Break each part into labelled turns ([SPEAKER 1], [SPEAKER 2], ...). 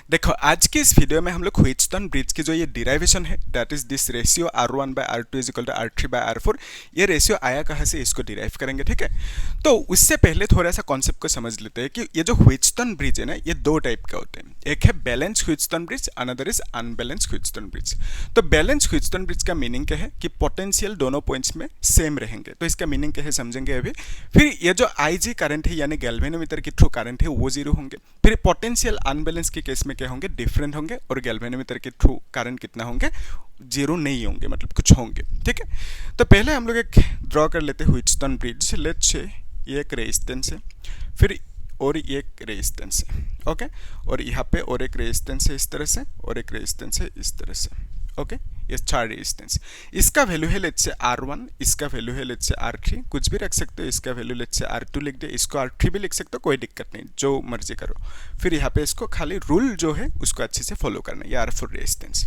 [SPEAKER 1] देखो आज की इस वीडियो में हम लोग व्हीटस्टोन ब्रिज की जो ये डिराइवेशन है that is this ratio R1/R2 is equal to R3/R4, ये रेशियो आया कहाँ से इसको डिराइव करेंगे। ठीक है, तो उससे पहले थोड़ा सा कॉन्सेप्ट को समझ लेते हैं कि ये जो व्हीटस्टोन ब्रिज है ना, ये दो टाइप का होते हैं। एक है balance Wheatstone bridge, another is unbalance Wheatstone bridge. तो बैलेंस व्हीटस्टोन ब्रिज का मीनिंग क्या है कि पोटेंशियल दोनों पॉइंट्स में सेम रहेंगे। तो इसका मीनिंग क्या है समझेंगे अभी। फिर ये जो IG करंट है यानी गैल्वेनोमीटर के थ्रू करंट है वो जीरो होंगे। फिर पोटेंशियल अनबैलेंस के केस में क्या होंगे, डिफरेंट होंगे, और गैल्वेनोमीटर के थ्रू करंट कितना होंगे, जीरो नहीं होंगे, मतलब कुछ होंगे। ठीक है, तो पहले हम लोग एक ड्रॉ कर लेते हैं व्हीटस्टोन ब्रिज। लेट्स से ये एक रेजिस्टेंस है, फिर और ये एक रेजिस्टेंस है, ओके, और यहाँ पे और एक रेजिस्टेंस है इस तरह से, और एक रेजिस्टेंस है इस तरह से, ओके। ये 4 रेजिस्टेंस, इसका वैल्यू है लेट्स से R1, इसका वैल्यू है लेट्स से R3, कुछ भी रख सकते हो। इसका वैल्यू लेट्स से R2 लिख दे, इसको R3 भी लिख सकते हो, कोई दिक्कत नहीं, जो मर्जी करो। फिर यहाँ पे इसको खाली रूल जो है उसको अच्छे से फॉलो करना है, ये R4 रेजिस्टेंस।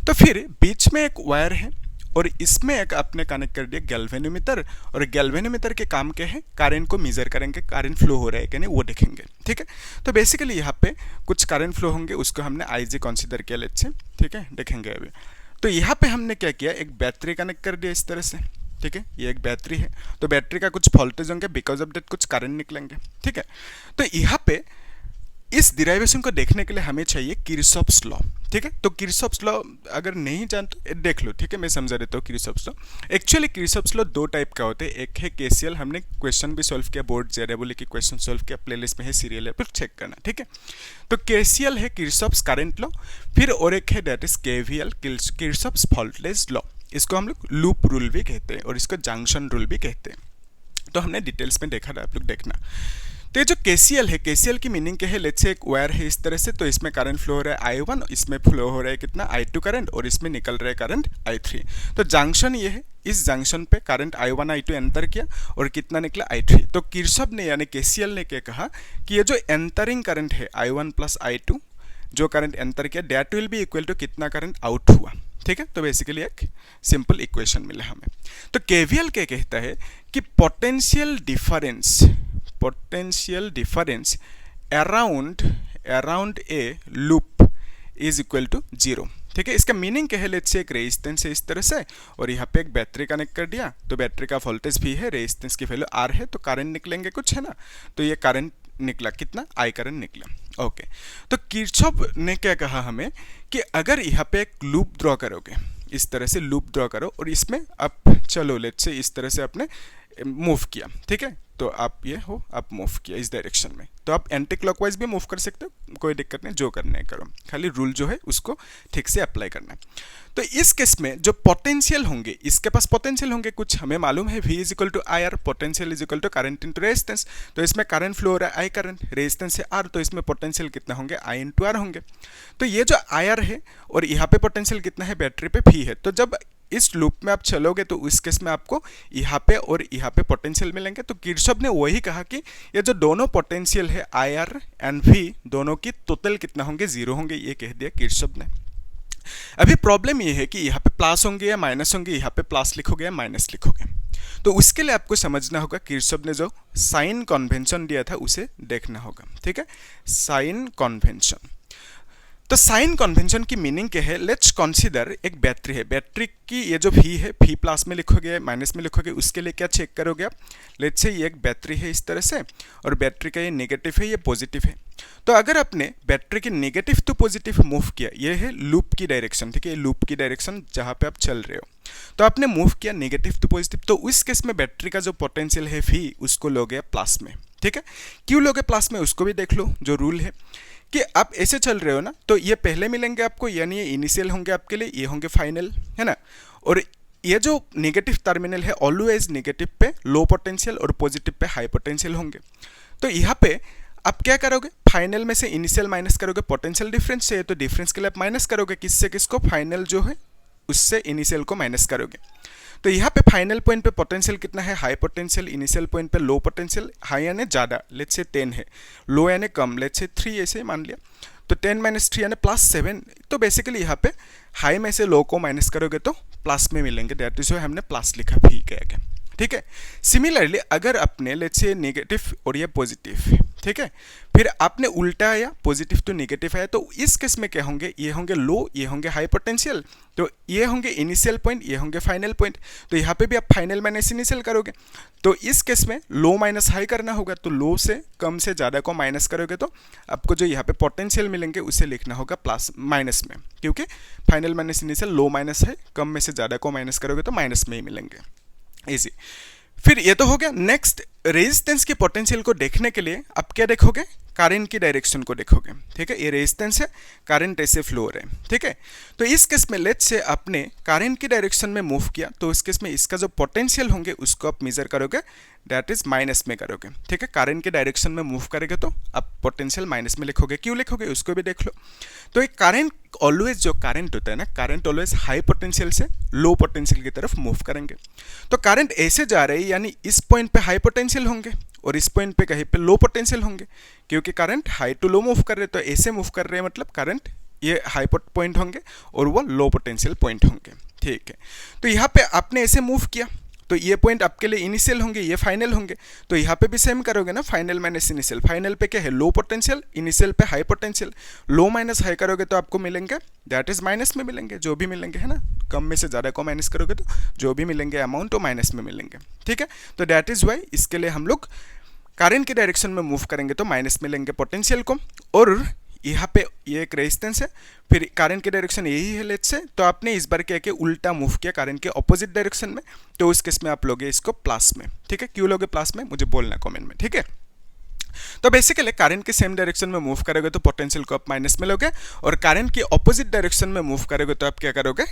[SPEAKER 1] तो फिर बीच में एक वायर है और इसमें एक आपने कनेक्ट कर दिया गैल्वेनोमीटर, और गैल्वेनोमीटर के काम क्या है, करंट को मेजर करेंगे, करंट फ्लो हो रहा है कि नहीं वो देखेंगे। ठीक है, तो बेसिकली यहाँ पे कुछ करंट फ्लो होंगे, उसको हमने IG कंसीडर किया लेट्स से। ठीक है, देखेंगे अभी। तो यहाँ पे हमने क्या किया, एक बैटरी कनेक्ट कर दिया इस तरह से। ठीक है, ये एक बैटरी है, तो बैटरी का कुछ वोल्टेज होंगे, बिकॉज ऑफ दैट कुछ करंट निकलेंगे। ठीक है, तो यहाँ पे इस डिराइवेशन को देखने के लिए हमें चाहिए किरचॉफ्स लॉ। ठीक है, तो किरचॉफ्स लॉ अगर नहीं जानते देख लो। ठीक है, मैं समझा देता हूँ Kirchhoff's law. Actually Kirchhoff's law दो टाइप का होते हैं, एक है KCL, हमने क्वेश्चन भी सॉल्व किया, बोर्ड JEE की क्वेश्चन सॉल्व किया, प्लेलिस्ट में है, सीरियल है, फिर चेक करना। ठीक है, तो KCL है किरचॉफ्स करंट लॉ, फिर और एक है that is KVL, Kirchhoff's voltage law. इसको हम लोग लूप रूल भी कहते हैं और इसको जंक्शन रूल भी कहते हैं। तो हमने डिटेल्स में देखा था, आप लोग देखना। तो ये जो KCL है, KCL की मीनिंग क्या है, लेट्स से एक वायर है इस तरह से, तो इसमें करंट फ्लो हो रहा है I1, इसमें फ्लो हो रहा है कितना I2 करंट, और इसमें निकल रहा है करंट I3। तो जंक्शन ये है, इस जंक्शन पे करंट I1 I2 एंटर किया और कितना निकला I3। तो किरचॉफ ने यानी KCL ने क्या कहा कि ये जो एंटरिंग करंट है I1 प्लस I2, जो करंट एंटर किया that will be equal to कितना करंट आउट हुआ। ठीक है, तो बेसिकली एक सिंपल इक्वेशन मिला हमें। तो KVL क्या कहता है कि potential difference around a loop is equal to 0। ठीक है, इसका मीनिंग क्या है, लेट्स से एक रेजिस्टेंस है इस तरह से, और यहाँ पे एक बैटरी कनेक्ट कर दिया, तो बैटरी का वोल्टेज भी है, रेजिस्टेंस की वैल्यू R है, तो करंट निकलेंगे कुछ, है ना। तो ये करंट निकला कितना, I करंट निकला। ओके, तो किरचॉफ ने क्या कहा हमें कि अगर यहाँ पे एक लूप ड्रॉ करोगे, इस तरह से लूप ड्रॉ करो, और इसमें आप चलो लेट्स से इस तरह से आपने मूव किया। ठीक है, तो आप ये हो, आप मूव किया इस डायरेक्शन में, तो आप एंटी क्लॉकवाइज भी मूव कर सकते हो, कोई दिक्कत नहीं, जो करना है करो, खाली रूल जो है उसको ठीक से अप्लाई करना है। तो इस केस में जो पोटेंशियल होंगे, इसके पास पोटेंशियल होंगे कुछ, हमें मालूम है V is equal to IR, potential is equal to current into resistance. तो इसमें करंट फ्लो हो रहा है I करंट, रेजिस्टेंस है R, तो इसमें पोटेंशियल कितना होंगे, I इंटू R होंगे। तो ये जो IR है और यहाँ पे पोटेंशियल कितना है, बैटरी पे V है, तो जब इस लूप में आप चलोगे तो इस केस में आपको यहाँ पे और यहाँ पे पोटेंशियल मिलेंगे। तो किरचॉफ ने वही कहा कि ये जो दोनों पोटेंशियल है IR एंड V, दोनों की टोटल कितना होंगे, 0 होंगे, ये कह दिया किरचॉफ ने। अभी प्रॉब्लम ये है कि यहाँ पे प्लस होंगे या माइनस होंगे, यहाँ पे प्लस लिखोगे या माइनस लिखोगे। तो उसके लिए आपको समझना होगा किरचॉफ ने जो साइन कन्वेंशन दिया था उसे देखना होगा। ठीक है, साइन कन्वेंशन। तो साइन कन्वेंशन की मीनिंग क्या है, लेट्स कंसीडर एक बैटरी है, बैटरी की ये जो V है, V प्लस में लिखोगे माइनस में लिखोगे, उसके लिए क्या चेक करोगे आप, लेट्स से ये एक बैटरी है इस तरह से, और बैटरी का ये नेगेटिव है, ये पॉजिटिव है। तो अगर आपने बैटरी के नेगेटिव टू पॉजिटिव मूव किया, ये है लूप की डायरेक्शन। ठीक है, लूप की डायरेक्शन जहाँ पे आप चल रहे हो, तो आपने मूव किया नेगेटिव टू पॉजिटिव, तो उस केस में बैटरी का जो पोटेंशियल है V, उसको लोगे प्लस में। ठीक है, क्यों लोगे प्लस में उसको भी देख लो, जो रूल है कि आप ऐसे चल रहे हो ना, तो ये पहले मिलेंगे आपको, यानी ये इनिशियल होंगे आपके लिए, ये होंगे फाइनल, है ना। और ये जो नेगेटिव टर्मिनल है ऑलवेज नेगेटिव पे लो पोटेंशियल और पॉजिटिव पे हाई पोटेंशियल होंगे। तो यहाँ पे आप क्या करोगे, फाइनल में से इनिशियल माइनस करोगे, पोटेंशियल डिफरेंस से, तो डिफरेंस के लिए आप माइनस करोगे, किससे किसको, फाइनल जो है उससे इनिशियल को माइनस करोगे। तो यहाँ पे फाइनल पॉइंट पे पोटेंशियल कितना है, हाई पोटेंशियल, इनिशियल पॉइंट पे लो पोटेंशियल, हाई यानी ज़्यादा, लेट्स से 10 है, लो यानी कम, लेट्स से 3 ऐसे ही मान लिया, तो 10 माइनस 3 यानी +7। तो बेसिकली यहाँ पे हाई में से लो को माइनस करोगे तो प्लस में मिलेंगे, दैट इज हमने प्लस लिखा भी गया। ठीक है, सिमिलरली अगर अपने लेट्स से नेगेटिव और ये पॉजिटिव, ठीक है। फिर आपने उल्टा आया, पॉजिटिव टू नेगेटिव आया, तो इस केस में क्या होंगे, ये होंगे लो, ये होंगे हाई पोटेंशियल, तो ये होंगे इनिशियल पॉइंट, ये होंगे फाइनल पॉइंट। तो यहाँ पे भी आप फाइनल माइनस इनिशियल करोगे, तो इस केस में लो माइनस हाई करना होगा, तो लो से कम से ज़्यादा को माइनस करोगे तो आपको जो यहाँ पे पोटेंशियल मिलेंगे उसे लिखना होगा प्लस माइनस में, क्योंकि फाइनल माइनस इनिशियल लो माइनस है, कम में से ज़्यादा को माइनस करोगे तो माइनस में ही मिलेंगे। इजी। फिर ये तो हो गया। नेक्स्ट, रेजिस्टेंस की पोटेंशियल को देखने के लिए आप क्या देखोगे, करंट की डायरेक्शन को देखोगे, ठीक है। ये रेजिस्टेंस है, करंट ऐसे फ्लो हो रहा है, ठीक है। तो इस केस में लेट्स से आपने करंट की डायरेक्शन में मूव किया, तो इस केस में इसका जो पोटेंशियल होंगे उसको आप मेजर करोगे, दैट इज माइनस में करोगे, ठीक है। करंट के डायरेक्शन में मूव करेंगे तो आप पोटेंशियल माइनस में लिखोगे। क्यों लिखोगे उसको भी देख लो। तो एक करंट ऑलवेज, जो करंट होता है ना, करंट ऑलवेज हाई पोटेंशियल से लो पोटेंशियल की तरफ मूव करेंगे। तो करंट ऐसे जा रहे हैं, यानी इस पॉइंट पे हाई पोटेंशियल होंगे और इस पॉइंट पे कहीं पे लो पोटेंशियल होंगे, क्योंकि current high to low move कर रहे हैं। तो ऐसे मूव कर रहे हैं मतलब करंट ये हाई पॉइंट होंगे और वो लो पोटेंशियल पॉइंट होंगे, ठीक है। तो यहाँ पे आपने ऐसे मूव किया, तो ये पॉइंट आपके लिए इनिशियल होंगे, ये फाइनल होंगे। तो यहाँ पे भी सेम करोगे ना, फाइनल माइनस इनिशियल। फाइनल पे क्या है, लो पोटेंशियल, इनिशियल पे हाई पोटेंशियल। लो माइनस हाई करोगे तो आपको मिलेंगे दैट इज माइनस में मिलेंगे, जो भी मिलेंगे, है ना। कम में से ज़्यादा को माइनस करोगे तो जो भी मिलेंगे अमाउंट वो माइनस में मिलेंगे, ठीक है। तो दैट इज वाई इसके लिए हम लोग करंट की डायरेक्शन में मूव करेंगे तो माइनस मिलेंगे पोटेंशियल को। और यहाँ पे ये एक रेजिस्टेंस है, फिर करंट की डायरेक्शन यही है लेट्स से, तो आपने इस बार क्या किया, उल्टा मूव किया करंट के ऑपोजिट डायरेक्शन में, तो उस केस में आप लोगे इसको प्लस में, ठीक है। क्यों लोगे प्लस में, मुझे बोलना कमेंट में, ठीक है। तो बेसिकली करंट के सेम डायरेक्शन में मूव करोगे तो पोटेंशियल को आप माइनस में लोगे, और करंट के ऑपोजिट डायरेक्शन में मूव करोगे तो आप क्या करोगे,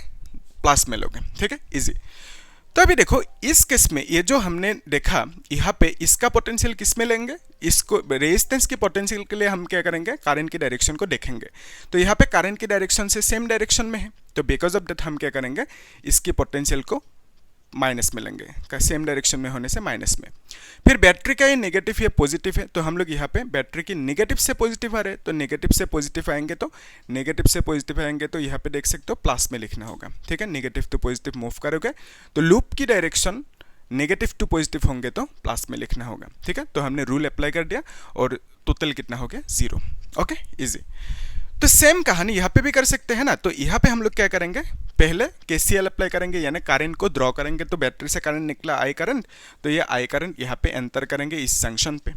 [SPEAKER 1] प्लस में लोगे, ठीक है। इजी। तो अभी देखो इस केस में ये जो हमने देखा, यहाँ पे इसका पोटेंशियल किस में लेंगे, इसको रेजिस्टेंस की पोटेंशियल के लिए हम क्या करेंगे, करंट की डायरेक्शन को देखेंगे। तो यहाँ पे करंट की डायरेक्शन से सेम डायरेक्शन में है, तो बिकॉज ऑफ दैट हम क्या करेंगे, इसकी पोटेंशियल को माइनस में लेंगे, सेम डायरेक्शन में होने से माइनस में। फिर बैटरी का ये नेगेटिव या पॉजिटिव है, तो हम लोग यहाँ पे बैटरी की नेगेटिव से पॉजिटिव आ रहे हैं, तो नेगेटिव से पॉजिटिव आएंगे, तो नेगेटिव से पॉजिटिव आएंगे तो यहाँ पे देख सकते हो प्लस में लिखना होगा, ठीक है। नेगेटिव टू पॉजिटिव मूव करोगे तो लूप की डायरेक्शन नेगेटिव टू पॉजिटिव होंगे तो प्लस में लिखना होगा, ठीक है। तो हमने रूल अप्लाई कर दिया और टोटल कितना हो गया, 0। Okay, easy. तो सेम कहानी यहाँ पे भी कर सकते हैं ना। तो यहाँ पे हम लोग क्या करेंगे, पहले केसीएल अप्लाई करेंगे, यानी करंट को ड्रॉ करेंगे। तो बैटरी से करंट निकला आई करंट, तो ये आई करंट यहाँ पे एंटर करेंगे इस जंक्शन पे।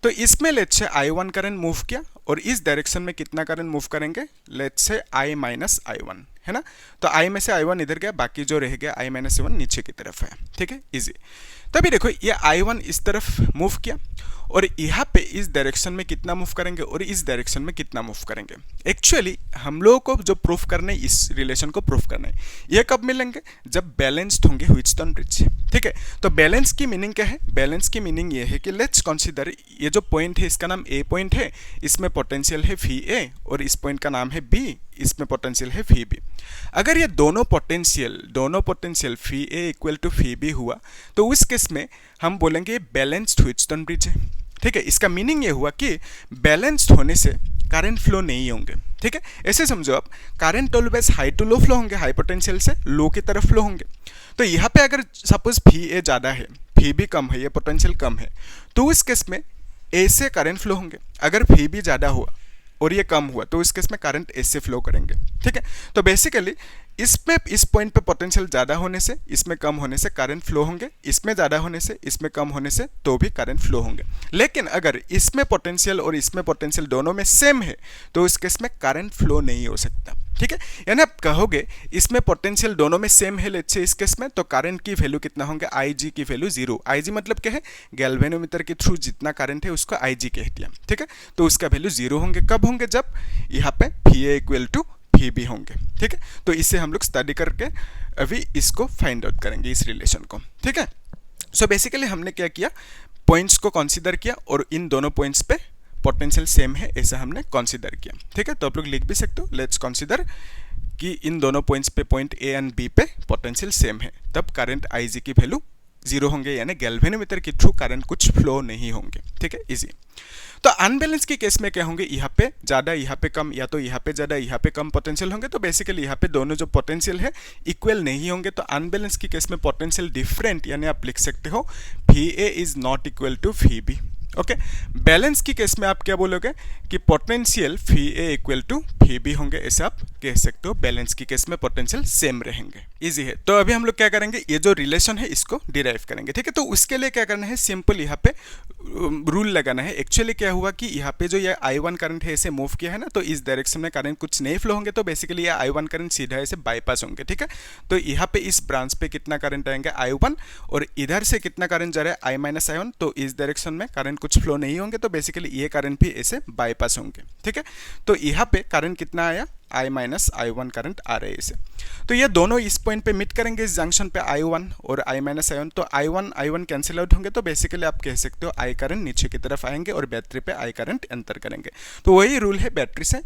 [SPEAKER 1] तो इसमें let's say I1 current move किया, और इस डायरेक्शन में कितना करंट मूव करेंगे, let's say I minus I1, है ना। तो I में से I1 इधर गया, बाकी जो रह गया I माइनस I1 नीचे की तरफ है, ठीक है, इजी। तभी देखो ये I1 इस तरफ मूव किया, और यहाँ पे इस डायरेक्शन में कितना मूव करेंगे और इस डायरेक्शन में कितना मूव करेंगे। एक्चुअली हम लोगों को जो प्रूफ करना है, इस रिलेशन को प्रूफ करना है, ये कब मिलेंगे, जब बैलेंस्ड होंगे व्हीटस्टोन ब्रिज, ठीक है। तो बैलेंस की मीनिंग क्या है, बैलेंस की मीनिंग ये है कि लेट्स कंसीडर ये जो पॉइंट है इसका नाम ए पॉइंट है, इसमें पोटेंशियल है फी ए, और इस पॉइंट का नाम है बी, इसमें पोटेंशियल है फी बी। अगर ये दोनों potential phi A equal to phi B हुआ, तो उस केस में हम बोलेंगे बैलेंस्ड व्हीटस्टोन ब्रिज है, ठीक है। इसका मीनिंग ये हुआ कि बैलेंस्ड होने से करंट फ्लो नहीं होंगे, ठीक है। ऐसे समझो आप, current always high to low flow होंगे, हाई पोटेंशियल से लो की तरफ फ्लो होंगे। तो यहाँ पे अगर सपोज फी ए ज़्यादा है, फी बी कम है, ये पोटेंशियल कम है, तो उस केस में ए से करंट फ्लो होंगे। अगर फी बी ज़्यादा हुआ और ये कम हुआ, तो इस केस में करंट ऐसे फ्लो करेंगे, ठीक है। तो बेसिकली इसमें इस पॉइंट पे पोटेंशियल ज़्यादा होने से, इसमें कम होने से करंट फ्लो होंगे, इसमें ज़्यादा होने से, इसमें कम होने से तो भी करंट फ्लो होंगे। लेकिन अगर इसमें पोटेंशियल और इसमें पोटेंशियल दोनों में सेम है, तो इस केस में करंट फ्लो नहीं हो सकता, ठीक है। यानी आप कहोगे इसमें पोटेंशियल दोनों में सेम है लेट्स से इस केस में, तो करंट की वैल्यू कितना होंगे, IG की वैल्यू 0। IG मतलब क्या है, गैल्वेनोमीटर के थ्रू जितना करंट है उसको IG कह दिया, ठीक है। तो उसका वैल्यू 0 होंगे, कब होंगे, जब यहाँ पे फी A equal to phi B होंगे, ठीक है। तो इसे हम लोग स्टडी करके अभी इसको फाइंड आउट करेंगे, इस रिलेशन को, ठीक है। सो बेसिकली हमने क्या किया, पॉइंट्स को कंसीडर किया, और इन दोनों पॉइंट्स पे पोटेंशियल सेम है ऐसा हमने कंसीडर किया, ठीक है। तो आप लोग लिख भी सकते हो, लेट्स कंसीडर कि इन दोनों पॉइंट्स पे, पॉइंट ए एंड बी पे पोटेंशियल सेम है, तब करंट IG की वैल्यू 0 होंगे, यानी गैल्वेनोमीटर के थ्रू करंट कुछ फ्लो नहीं होंगे, ठीक है, इजी। तो अनबैलेंस के केस में क्या होंगे, यहाँ पे ज़्यादा, यहाँ पे कम, या तो यहाँ पे ज़्यादा, यहाँ पे कम पोटेंशियल होंगे। तो बेसिकली यहाँ पे दोनों जो पोटेंशियल है इक्वल नहीं होंगे। तो अनबैलेंस के केस में पोटेंशियल डिफरेंट, यानी आप लिख सकते हो phi A is not equal to phi B. Okay. Balance की केस में आप क्या बोलोगे कि potential phi A equal to phi B होंगे, ऐसे आप कह सकते हो। बैलेंस की केस में पोटेंशियल सेम रहेंगे। इजी है। तो अभी हम लोग क्या करेंगे, ये जो रिलेशन है इसको डिराइव करेंगे, ठीक है। तो उसके लिए क्या करना है, सिंपल यहाँ पे रूल लगाना है। एक्चुअली क्या हुआ कि यहाँ पे जो ये I1 करंट है ऐसे मूव किया है ना, तो इस डायरेक्शन में करंट कुछ नहीं फ्लो होंगे, तो बेसिकली ये I1 करंट सीधा ऐसे बाईपास होंगे, ठीक है। तो यहाँ पे इस ब्रांच पे कितना करंट आएंगे I1, और इधर से कितना करंट जा रहा है I माइनस I1, तो इस डायरेक्शन में करंट कुछ फ्लो नहीं होंगे, तो बेसिकली ये करंट भी ऐसे बाईपास होंगे, ठीक है। तो यहाँ पे करंट कितना आया, I माइनस I1 करंट आ रहे हैं इसे। तो ये दोनों इस पॉइंट पे मिट करेंगे, इस जंक्शन पे I1 और I माइनस I1, तो I1 कैंसिल आउट होंगे, तो बेसिकली आप कह सकते हो I करंट नीचे की तरफ आएंगे और बैटरी पे I करंट एंटर करेंगे। तो वही रूल है, बैटरी से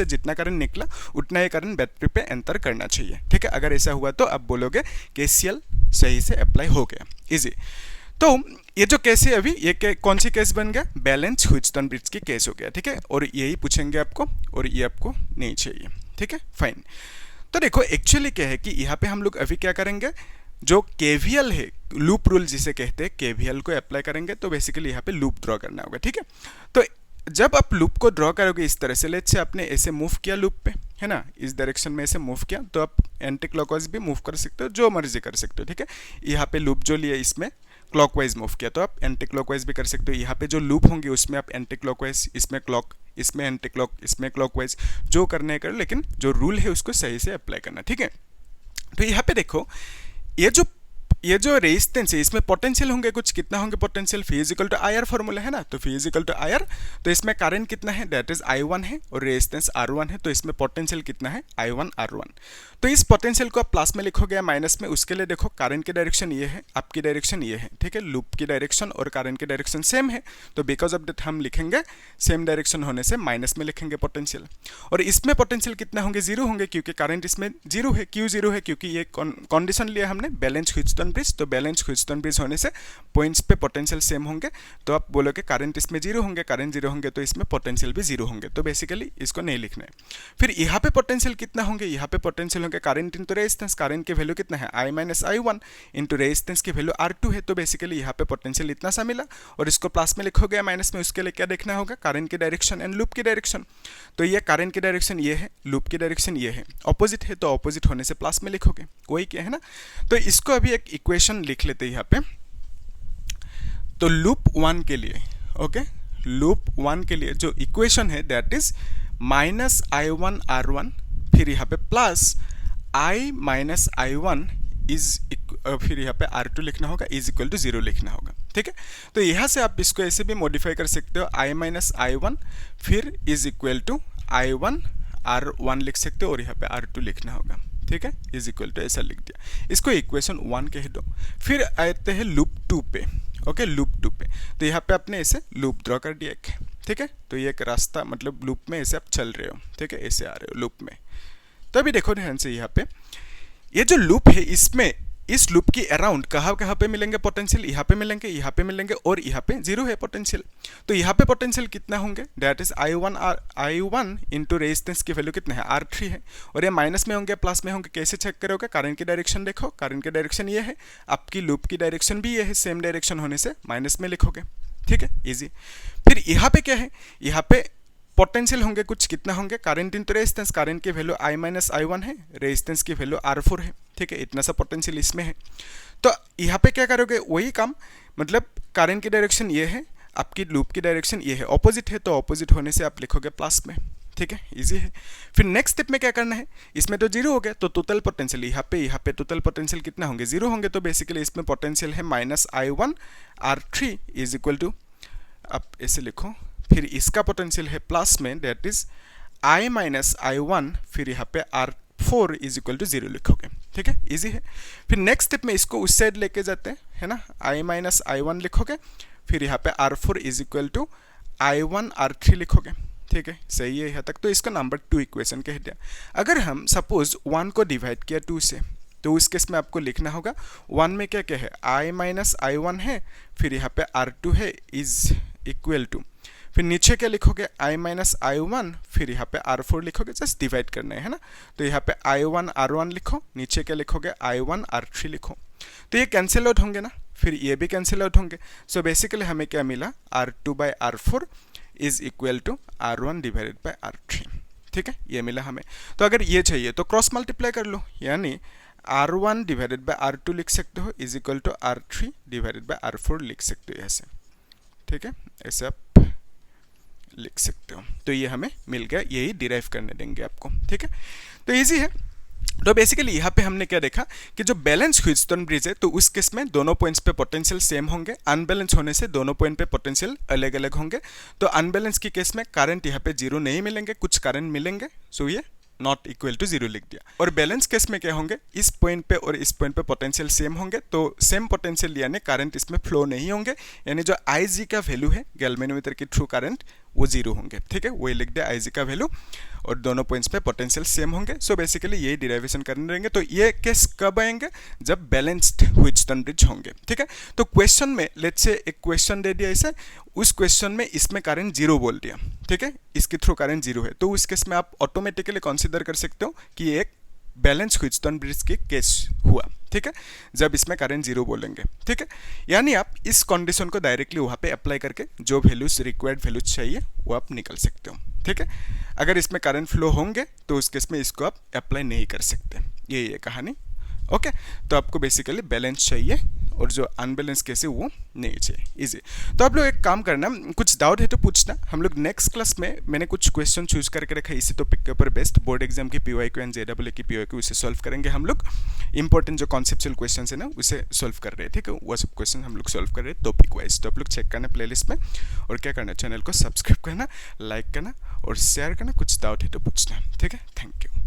[SPEAKER 1] जितना करंट निकला उतना ही करंट बैटरी पे एंटर करना चाहिए, ठीक है। अगर ऐसा हुआ तो आप बोलोगे KCL सही से अप्लाई हो गया। इजी। तो ये जो केस है अभी, ये कौन सी केस बन गया, बैलेंस ह्यूस्टन ब्रिज की केस हो गया, ठीक है। और यही पूछेंगे आपको, और ये आपको नहीं चाहिए, ठीक है, फाइन। तो देखो एक्चुअली क्या है कि यहाँ पे हम लोग अभी क्या करेंगे, जो KVL है, लूप रूल जिसे कहते हैं, KVL को अप्लाई करेंगे। तो बेसिकली यहाँ पे लूप ड्रॉ करना होगा, ठीक है। तो जब आप लूप को ड्रॉ करोगे इस तरह से, लेट्स से आपने ऐसे मूव किया लूप पे, है ना, इस डायरेक्शन में ऐसे मूव किया, तो आप एंटी क्लॉकवाइज भी मूव कर सकते हो, जो मर्जी कर सकते हो, ठीक है। यहाँ पे लूप जो लिया इसमें क्लॉकवाइज मूव किया, तो आप एंटी क्लॉकवाइज भी कर सकते हो। यहाँ पे जो लूप होंगे उसमें आप एंटी क्लॉकवाइज, इसमें क्लॉक, इसमें एंटी क्लॉक, इसमें क्लॉकवाइज, जो करने करो, लेकिन जो रूल है उसको सही से अप्लाई करना, ठीक है। तो यहाँ पे देखो, ये जो रेजिस्टेंस है इसमें पोटेंशियल होंगे कुछ, कितना होंगे potential, phi is equal to I R formula है ना, तो phi is equal to I R. तो इसमें करंट कितना है, दैट इज I1 है, और रेजिस्टेंस R1 है, तो इसमें पोटेंशियल कितना है, I1 R1। तो इस पोटेंशियल को आप प्लस में लिखोगे या माइनस में, उसके लिए देखो करंट की डायरेक्शन ये है, आपकी डायरेक्शन ये है, ठीक है। लूप की डायरेक्शन और करंट की डायरेक्शन सेम है, तो बिकॉज ऑफ दैट हम लिखेंगे सेम डायरेक्शन होने से माइनस में लिखेंगे पोटेंशियल। और इसमें पोटेंशियल कितना होंगे, जीरो होंगे, क्योंकि करंट इसमें जीरो है। क्यों जीरो है, क्योंकि ये कंडीशन लिया हमने बैलेंस ह्यूस्टन ब्रिज, तो बैलेंस ह्यूस्टन ब्रिज होने से पॉइंट्स पे पोटेंशियल सेम होंगे, तो आप बोलोगे करंट इसमें जीरो होंगे, करंट जीरो होंगे तो इसमें पोटेंशियल भी जीरो होंगे, तो बेसिकली इसको नहीं लिखना है। फिर यहाँ पे पोटेंशियल कितना होंगे, यहाँ पे पोटेंशियल होंगे करंट इंटू रेजिस्टेंस, करंट की वैल्यू कितना है I minus I1 into resistance की वैल्यू R2 है, तो बेसिकली यहाँ पे पोटेंशियल इतना सा मिला, और इसको प्लस में लिखोगे या माइनस में, उसके लिए क्या देखना होगा, करंट की डायरेक्शन एंड लूप की डायरेक्शन। तो ये करंट की डायरेक्शन ये है, लूप की डायरेक्शन ये है, ऑपोजिट है, तो ऑपोजिट होने से प्लस में लिखोगे, वही क्या है ना। तो इसको अभी एक इक्वेशन लिख लेते हैं यहाँ पे। तो लूप 1 के लिए, ओके, लूप 1 के लिए जो इक्वेशन है that is minus I1 R1, फिर यहाँ पे plus I minus I1 is, फिर यहाँ पे R2 लिखना होगा, इज इक्वल टू 0 लिखना होगा, ठीक है। तो यहाँ से आप इसको ऐसे भी मॉडिफाई कर सकते हो, I माइनस I1 फिर is equal to I1 R1 लिख सकते हो, और यहाँ पे R2 लिखना होगा, ठीक है, इज इक्वल टू ऐसा लिख दिया। इसको इक्वेशन 1 कह दो। फिर आते हैं लूप 2 पे, ओके, लूप 2 पे। तो यहाँ पे आपने ऐसे लूप ड्रॉ कर दिया एक, ठीक है। तो ये एक रास्ता, मतलब लूप में ऐसे आप चल रहे हो, ठीक है, ऐसे आ रहे हो लूप में। तो अभी देखो ध्यान से, यहाँ पे ये जो लूप है इसमें, इस लूप की अराउंड कहाँ कहाँ पे मिलेंगे पोटेंशियल, यहाँ पे मिलेंगे, यहाँ पे मिलेंगे, और यहाँ पे जीरो है पोटेंशियल। तो यहाँ पे पोटेंशियल कितना होंगे, that is I1 into resistance की वैल्यू कितना है, R3 है, और ये माइनस में होंगे प्लस में होंगे, कैसे चेक करोगे, करंट की डायरेक्शन देखो, करंट की डायरेक्शन ये है, आपकी लूप की डायरेक्शन भी ये है, सेम डायरेक्शन होने से माइनस में लिखोगे, ठीक है, इजी। फिर यहाँ पे क्या है, यहाँ पे पोटेंशियल होंगे कुछ, कितना होंगे, करंट इंटू रेजिस्टेंस, करंट की वैल्यू I माइनस I1 है, रेजिस्टेंस की वैल्यू R4 है, ठीक है, इतना सा पोटेंशियल इसमें है। तो यहाँ पे क्या करोगे, वही काम, मतलब करंट की डायरेक्शन ये है, आपकी लूप की डायरेक्शन ये है, ऑपोजिट है, तो ऑपोजिट होने से आप लिखोगे प्लस में, ठीक है, इजी है। फिर नेक्स्ट स्टेप में क्या करना है, इसमें तो जीरो हो गया, तो टोटल पोटेंशियल यहाँ पे टोटल पोटेंशियल कितना होंगे, जीरो होंगे, तो बेसिकली इसमें पोटेंशियल है minus I1 R3 is equal to, आप ऐसे लिखो, फिर इसका पोटेंशियल है प्लस में, that is I minus I1, फिर यहाँ पे R4 इज इक्वल टू 0 लिखोगे, ठीक है, इजी है। फिर नेक्स्ट स्टेप में इसको उस साइड लेके जाते हैं, है ना, I माइनस I1 लिखोगे, फिर यहाँ पे R4 is equal to I1 R3 लिखोगे, ठीक है, सही है यहाँ तक। तो इसका नंबर 2 इक्वेशन कह दिया। अगर हम सपोज 1 को डिवाइड किया 2 से, तो उस केस में आपको लिखना होगा 1 में क्या क्या है, I माइनस I1 है, फिर यहाँ पे R2 है, इज इक्वल टू, फिर नीचे क्या लिखोगे, I माइनस I1, फिर यहाँ पे R4 लिखोगे, जस्ट डिवाइड करना है ना। तो यहाँ पे I1 R1 लिखो, नीचे क्या लिखोगे, I1 R3 लिखो, तो ये कैंसिल आउट होंगे ना। फिर ये भी कैंसिल आउट होंगे। सो बेसिकली हमें क्या मिला, R2/R4 is equal to R1 divided by R3, ठीक है, ये मिला हमें। तो अगर ये चाहिए तो क्रॉस मल्टीप्लाई कर लो, यानी R1 डिवाइडेड बाय R2 लिख सकते हो is equal to R3 divided by R4 लिख सकते हो ऐसे, ठीक है, ऐसे आप लिख सकते हो। तो ये हमें मिल गया, यही डिराइव करने देंगे आपको, ठीक है। तो इजी है। तो बेसिकली यहाँ पे हमने क्या देखा कि जो बैलेंस ह्यूस्टन ब्रिज है तो उस केस में दोनों पॉइंट्स पे पोटेंशियल सेम होंगे, अनबैलेंस होने से दोनों पॉइंट पे पोटेंशियल अलग अलग होंगे। तो अनबैलेंस की केस में करंट यहाँ पे जीरो नहीं मिलेंगे, कुछ करंट मिलेंगे, सो ये नॉट इक्वल टू जीरो लिख दिया। और बैलेंस केस में क्या होंगे, इस पॉइंट पे और इस पॉइंट पे पोटेंशियल सेम होंगे, तो सेम पोटेंशियल यानी करंट इसमें फ्लो नहीं होंगे, यानी जो IG का वैल्यू है गैल्वेनोमीटर के थ्रू करंट वो जीरो होंगे, ठीक है, वही लिख दिया IG का वैल्यू, और दोनों पॉइंट्स पे पोटेंशियल सेम होंगे। सो बेसिकली यही डिराइवेशन करने रहेंगे। तो ये केस कब आएंगे, जब बैलेंस्ड ह्यूस्टन ब्रिज होंगे, ठीक है। तो क्वेश्चन में लेट्स से एक क्वेश्चन दे दिया ऐसे, उस क्वेश्चन में इसमें करंट जीरो बोल दिया, ठीक है, इसके थ्रू करंट जीरो है, तो उस केस में आप ऑटोमेटिकली कंसीडर कर सकते हो कि ये एक बैलेंस ह्यूस्टन ब्रिज की केस हुआ, ठीक है, जब इसमें करंट जीरो बोलेंगे, ठीक है। यानी आप इस कंडीशन को डायरेक्टली वहाँ पे अप्लाई करके जो वैल्यूज रिक्वायर्ड वैल्यूज चाहिए वो आप निकल सकते हो, ठीक है। अगर इसमें करंट फ्लो होंगे तो उस केस में इसको आप अप्लाई नहीं कर सकते, ये कहानी, ओके। तो आपको बेसिकली बैलेंस चाहिए और जो अनबैलेंस केस है वो नहीं चाहिए, इजी। तो आप लोग एक काम करना, कुछ डाउट है तो पूछना, हम लोग नेक्स्ट क्लास में मैंने कुछ क्वेश्चन चूज करके रखा है इसी टॉपिक के ऊपर बेस्ट, बोर्ड एग्जाम की PYQ एंड JEE की PYQ, उसे सॉल्व करेंगे हम लोग। इंपॉर्टेंट जो कॉन्सेप्चुअल क्वेश्चन है ना उसे सॉल्व कर रहे हैं, ठीक है, वो सब क्वेश्चन हम लोग सॉल्व कर रहे हैं टॉपिक वाइज। तो आप लोग चेक करना प्लेलिस्ट में, और क्या करना, चैनल को सब्सक्राइब करना, लाइक करना और शेयर करना, कुछ डाउट है तो पूछना, ठीक है। Thank you.